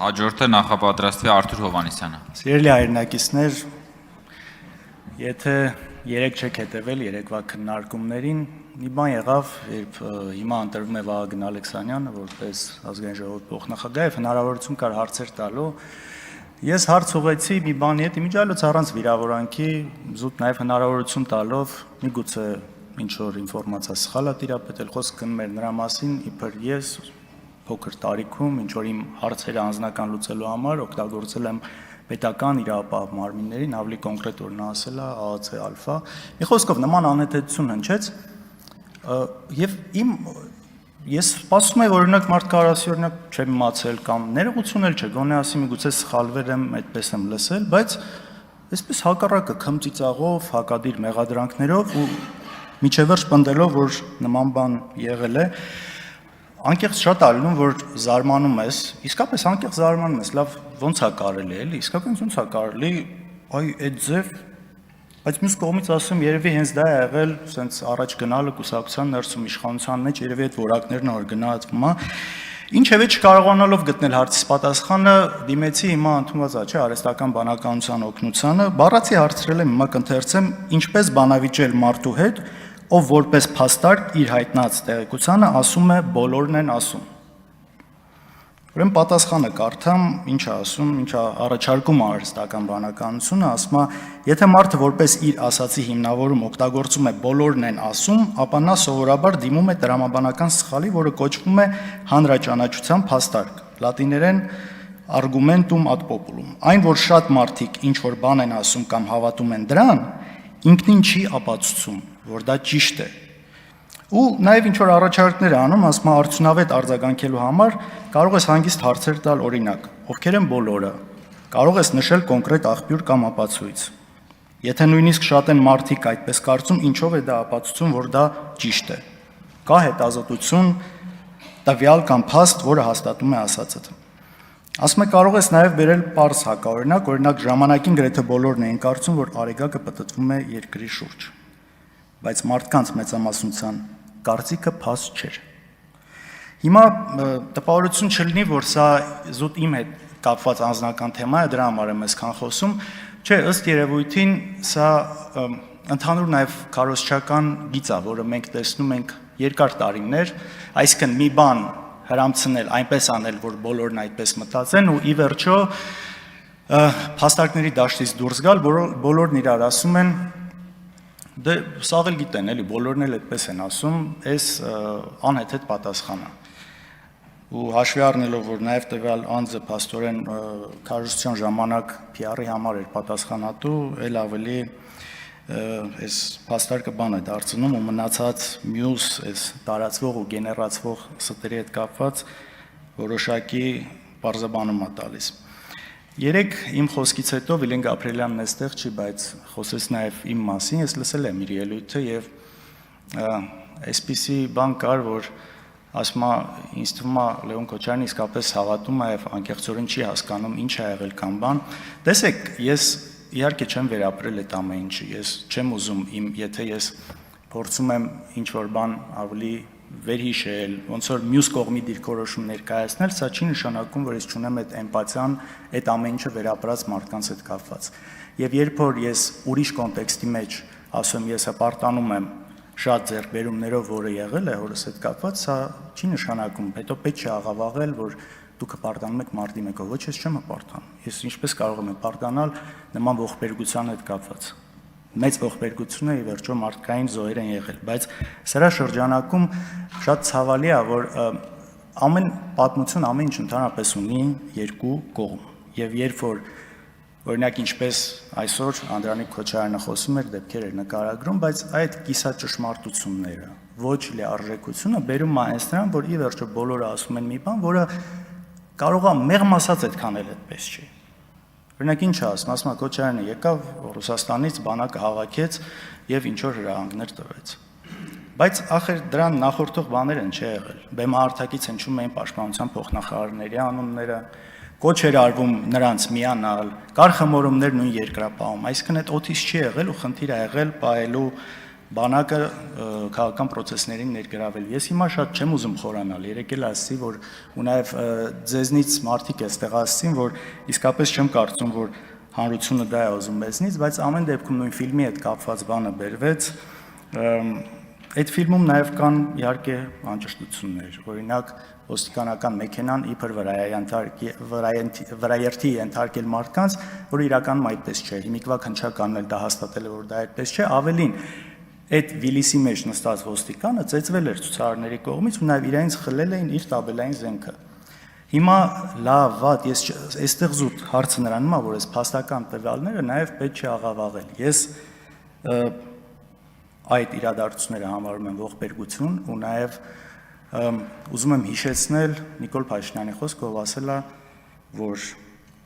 Հաջորդը նախապատրաստվի Արթուր Հովհաննիսյանը։ Սիրելի հայրենակիցներ, եթե երեք չեք հետևել երեկվա քննարկումներին, մի բան եղավ, երբ հիմա ընտրվում է Վահագն Ալեքսանյանը որպես ազգային ժողովի փոխնախագահ եւ հնարավորություն կար հարցեր տալու, ես հարց ուղեցի մի բանի հետ իմիջիալոց առանց վիրավորանքի, զուտ նաեւ հնարավորություն տալով միգուցե ինչ որ ինֆորմացիա սխալ է տիրապետել, խոսք գնում էր նրա մասին, իբր ես փոքր տարիքում, ինչ որ իմ հարցերը անձնական լուծելու համար օգտագործել եմ պետական իրավապահ մարմիններին, ավելի կոնկրետ որ նա ասել է ԱԱՑ ալֆա։ Մի խոսքով նման անհետեցություն հնչեց եւ ես սպասում եմ որ օրինակ մարդկա արասի օրինակ չեմ իմացել կամ ներողություն էլ չէ, գոնե ասի միգուցե սխալվել եմ, այդպես եմ լսել, բայց այսպես հակառակը քմծիծաղով, հակադիր մեղադրանքներով ու միջևերջ պնդելով որ նման բան եղել է, անկեղծ շատ ալնում որ զարմանում ես, իսկապես անկեղծ զարմանում ես, լավ ոնց է կարելի էլի, իսկապես ոնց է կարելի, այ այդ ձև, բայց մյուս կողմից ասում երևի հենց դա է եղել, սենց առաջ գնալը կուսակցության ներսում իշխանության մեջ երևի այդ որակներն որ գնահատվում է, ինչևէ չկարողանալով գտնել հարցից պատասխանը, դիմեցի հիմա ընդունված է, չէ, արհեստական բանականության օգնությանը, բառացի հարցրել եմ, հիմա կընթերցեմ, ինչպես բանավիճել մարդու հետ, ով որպես փաստարկ իր հայտնած տեղեկությանը ասում է բոլորն են ասում։ Ուրեմն պատասխանը կարդամ, ինչ է ասում, ինչ է առաջարկում արհեստական բանականությունը, ասում է, եթե մարդը որպես իր ասացի հիմնավորում օգտագործում է բոլորն են ասում, ապա նա սովորաբար դիմում է տրամաբանական սխալի, որը կոչվում է հանրաճանաչության փաստարկ, լատիներեն argumentum ad populum։ Այն, որ շատ մարդիկ ինչ որ բան են ասում կամ հավատում են դրան, ինքնին չի ապացուցում, որ դա ճիշտ է։ Ու նաև ինչ որ առաջարկներ անում, ասում է արդյունավետ արձագանքելու համար կարող ես հանգիստ հարցեր տալ օրինակ, ովքեր են բոլորը, կարող ես նշել կոնկրետ աղբյուր կամ ապացույց։ Եթե նույնիսկ շատ են մարդիկ այդպես կարծում, ինչով է դա ապացուցում, որ դա ճիշտ է։ Կա հետազոտություն, տվյալ կամ փաստ, որը հաստատում է ասածդ։ Ասում է կարող ես նաև բերել պարզ հակաօրինակ, օրինակ ժամանակին գրեթե բոլորն էին կարծում, որ Արեգակը պտտվում է երկրի շուրջ, բայց մարդկանց մեծամասնության կարծիքը փաստ չէր։ Հիմա տպավորություն չլինի, որ սա զուտ իմ հետ կապված անձնական թեմա է, դրա համար եմ այսքան խոսում, չէ, ըստ երևույթին սա ընդհանուր նաև քարոզչական գիծ է, որը մենք տեսնում ենք երկար տարիներ, այսինքն մի բան հրամցնել, այնպես անել, որ բոլորն այդպես մտածեն ու ի վերջո փաստարկների դաշտից դուրս գալ, բոլորն իրար ասում են, դե սաղ էլ գիտեն, էլի բոլորն էլ այդպես են ասում, այս անհեթեթ պատասխանը։ Ու հաշվի առնելով, որ նաև տվյալ անձը փաստորեն քարոզչության ժամանակ PR-ի համար էր պատասխանատու, էլ ավելի այս փաստարկը բան է դարձնում ու մնացած մյուս այս տարածվող ու գեներացվող ստերի հետ կապված որոշակի բարձրաբանում է տալիս։ Երեք իմ խոսքից հետո Վիլեն Գաբրիելյանն այստեղ չի, բայց խոսեց նաև իմ մասին, ես լսել եմ իր ելույթը եւ այսպիսի բան կար, որ ասում է, ինձ թվում է Լեոն Քոչարյանը իսկապես հավատում է եւ անկեղծորեն չի հասկանում ինչ է եղել կամ բան։ Տեսեք, ես իհարկե չեմ վերապրել այդ ամեն ինչը, ես չեմ ուզում եթե ես փորձում եմ ինչ-որ բան ավելի վերհիշել, ոնց որ մյուս կողմի դիրքորոշում ներկայացնել, սա չի նշանակում, որ ես չունեմ այդ էմպաթիան, այդ ամեն ինչը վերապրած մարդկանց հետ կապված։ Եվ երբ որ ես ուրիշ կոնտեքստի մեջ ասում ես հպարտանում եմ շատ ձեռքբերումներով, որը եղել է հորս հետ կապված, սա չի նշանակում, հետո պետք է աղավաղել, որ դուք հպարտանում եք մարդի մեկով, ոչ ես չեմ հպարտանում։ Ես ինչպես կարող եմ հպարտանալ նման ողբերգության հետ կապված։ Մեծ ողբերգությունը ի վերջո մարդկային զոհեր են եղել, բայց սրա շրջանակում շատ ցավալի է, որ ամեն պատմություն, ամեն ինչ ընդհանրապես ունի երկու կողմ։ Եվ երբ որ օրինակ ինչպես այսօր Անդրանիկ Քոչարյանը խոսում էր, դեպքեր էր նկարագրում, բայց այդ կիսաճշմարտությունները, ոչ լիարժեքությունը բերում է այս նրան, որ ի վերջո բոլորը ասում են մի բան, որը կարող է մեղմ ասած այդքան էլ այդպես չի։ Օրինակ ինչ է ասում է Քոչարյանը եկավ Ռուսաստանից բանակը հավաքեց եւ ինչ որ հրահանգներ տվեց։ Բայց ախր դրան նախորդող բաներ են չի եղել։ Բեմահարթակից հնչում էին պաշտպանության փոխնախարարների անունները, կոչ էր արվում նրանց միանալ, կար խմորումներ նույն երկրապահում, այսինքն այդ օթից չի եղել ու խնդիր է եղել պահելու բանակը քաղաքական process-ներին ներգրավել։ Ես հիմա շատ չեմ ուզում խորանալ, երեք էլ ասի, որ ու նաև ձեզնից մարդիկ էստեղ ասին, որ իսկապես չեմ կարծում, որ հանրությունը դա է ուզում մեզնից, բայց ամեն դեպքում նույն ֆիլմի հետ կապված բանը բերվեց։ Այդ ֆիլմում նաև կան իհարկե անճշտություններ, օրինակ ոստիկանական մեքենան իբր վրաերթի ենթարկել մարդկանց, որը իրականում այդպես չէ։ Հիմիկվա քննչականն էլ դա հաստատել է, որ դա այդպես չէ, ավելին այդ Վիլիսի մեջ նստած ոստիկանը ծեծվել էր ցուցարարների կողմից ու նաև իրենց խլել էին իր տաբելային զենքը։ Հիմա լավ, վատ, ես այստեղ զուտ հարցը նրանում է, որ այս փաստական տվյալները նաև պետք չի աղավաղել։ Ես այդ իրադարձությունները համարում եմ ողբերգություն ու նաև ուզում եմ հիշեցնել Նիկոլ Փաշինյանի խոսքը, ով ասել է, որ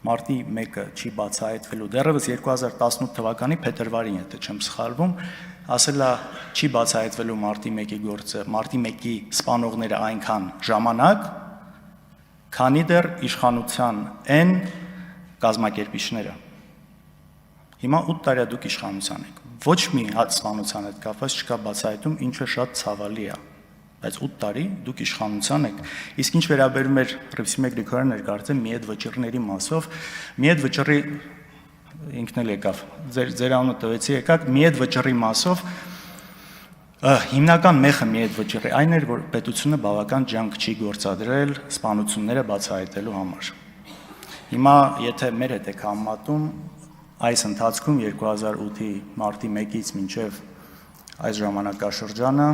մարտի 1-ը չի բացահայտվելու, դեռևս 2018 թվականի փետրվարին, եթե չեմ սխալվում, ասել է չի բացահայտվելու մարտի 1-ի գործը, մարտի 1-ի սպանողները այնքան ժամանակ, քանի դեռ իշխանության են կազմակերպիչները։ Հիմա 8 տարի դուք իշխանության եք։ Ոչ մի հատ սպանության հետ կապված չկա բացահայտում, ինչը շատ ցավալի է։ Բայց 8 տարի դուք իշխանության եք։ Իսկ ինչ վերաբերում է Հռիփսիմե Գրիգորյանը ներկայացրել մի այդ վճռների մասով, մի այդ վճռի ինքն էլ եկավ, ձեր անունը տվեցի եկաք, մի այդ վճռի մասով հիմնական մեխը մի այդ վճռի այն էր, որ պետությունը բավական ջանք չի գործադրել սպանությունները բացահայտելու համար։ Հիմա եթե մեր հետ եք համատում, այս ընթացքում 2008-ի մարտի 1-ից մինչև այս ժամանակաշրջանը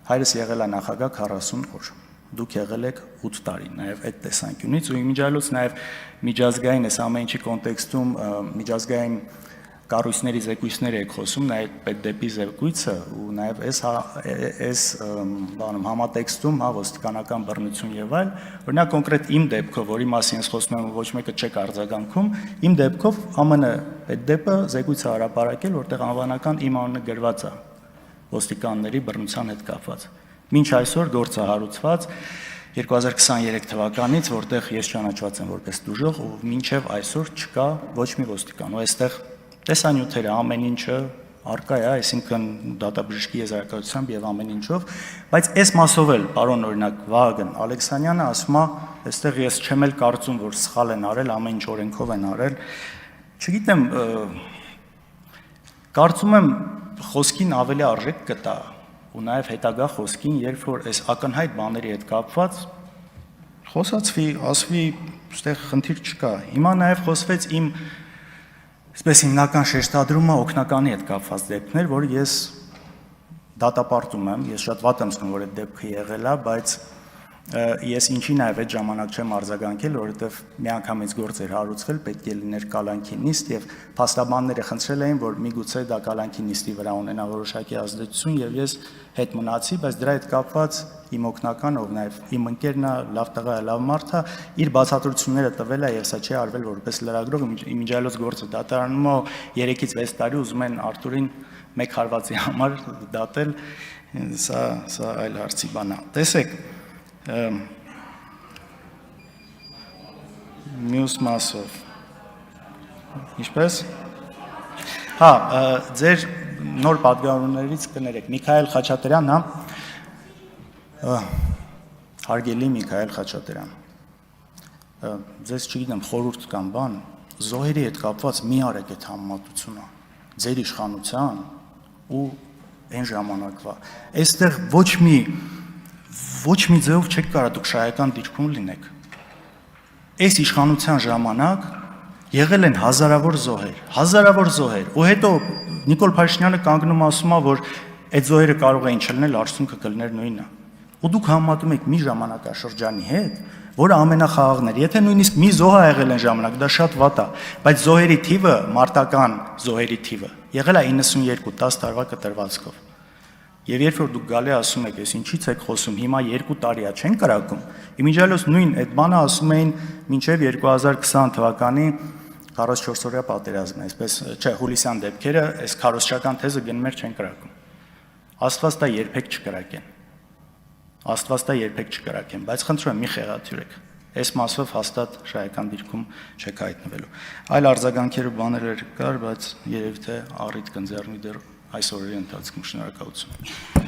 հայրս եղել է նախագահ 40 օր, դուք եղել եք 8 տարի, նաև այդ տեսանկյունից ու իմիջիայլոց նաև միջազգային այս ամեն ինչի կոնտեքստում միջազգային կառույցների զեկույցներ եք խոսում, նաև պետդեպի զեկույցը ու նաև այս բանում համատեքստում ոստիկանական բռնություն եւ այլ, օրինակ կոնկրետ իմ դեպքով, որի մասին ես խոսում եմ, ոչ մեկը չեք արձագանքում, իմ դեպքով ԱՄՆ պետդեպը զեկույց է հրապարակել, որտեղ անվանական իմ անունը գրված է ոստիկանների բռնության հետ կապված։ Մինչ այսօր գործը հարուցված 2023 թվականից, որտեղ ես ճանաչված եմ որպես դուժող ու մինչև այսօր չկա ոչ մի ոստիկան։ Ու այստեղ տեսանյութերը ամեն ինչը արկա է, այսինքն դատաբժշկի եզրակացությամբ եւ ամեն ինչով, բայց այս մասով էլ պարոն օրինակ Վահագն Ալեքսանյանը ասում է, այստեղ ես չեմ էլ կարծում, որ սխալ են արել, ամեն ինչ օրենքով են արել։ Չգիտեմ, կարծում եմ խոսքին ավելի արժեք կտա ու նաև հետագա խոսքին, երբ որ այս ակնհայտ բաների հետ կապված խոսացվի, ասվի, այստեղ խնդիր չկա։ Հիմա նաև խոսվեց իմ այսպես հիմնական շեշտադրումը օգնականի հետ կապված դեպքներ, որ ես դատապարտում եմ, ես շատ վատ եմ զգում, որ այդ դեպքը եղել է, բայց ես ինչի նաև այդ ժամանակ չեմ արձագանքել, որովհետև միանգամից գործ էր հարուցվել, պետք է լիներ կալանքի նիստ եւ փաստաբանները խնդրել էին, որ միգուցե դա կալանքի նիստի վրա ունենա որոշակի ազդեցություն եւ ես հետ մնացի, բայց դրա հետ կապված իմ օգնական, ով նաև իմ ընկերն է, լավ տղա է, լավ մարդ է, իր բացատրությունները տվել է եւ սա չի արվել որպես լրագրող, իմիջիայլոց գործը դատարանում է 3-ից 6 տարի ուզում են Արթուրին մեկ հարվածի համար դատել, սա այլ հարցի բան է։ Տեսեք, մյուս մասով ինչպես ձեր նոր պատգամավորներից կներեք Միքայել Խաչատրյան, հարգելի Միքայել Խաչատրյան, ձեզ չգիտեմ խորհուրդ կամ բան, զոհերի հետ կապված մի արեք այդ համեմատությունը ձեր իշխանության ու այն ժամանակվա։ Այստեղ ոչ մի ձևով չեք կարող դուք շահեկան դիրքում լինեք։ Այս իշխանության ժամանակ եղել են հազարավոր զոհեր, ու հետո Նիկոլ Փաշինյանը կանգնում ասում է, որ այդ զոհերը կարող էին չլինել, արդյունքը կլիներ նույնը։ Ու դուք համեմատում եք մի ժամանակաշրջանի հետ, որը ամենախաղաղն էր։ Եթե նույնիսկ մի զոհ ա եղել այն ժամանակ, դա շատ վատ է, բայց զոհերի թիվը, մարտական զոհերի թիվը եղել է 92, 10 տարվա կտրվածքով։ Եվ երբ որ դուք գալի ասում եք, ես ինչից եք խոսում, հիմա 2 տարի է չեն կրակում, իմիջիայլոց նույն այդ բանը ասում էին մինչև 2020 թվականի 44-օրյա պատերազմն, այսպես չէ, հուլիսյան դեպքերը, այս քարոզչական թեզը գնում էր չեն կրակում։ Աստված դա երբեք չկրակեն, բայց խնդրում եմ մի խեղաթյուրեք։ Այս մասով հաստատ շահեկան դիրքում չեք հայտնվելու։ Այլ արձագանքեր ու բաներ կար, բայց երևի թե առիթ կընձեռնի դեռ այս օրերի ընթացքում։ Շնորհակալություն։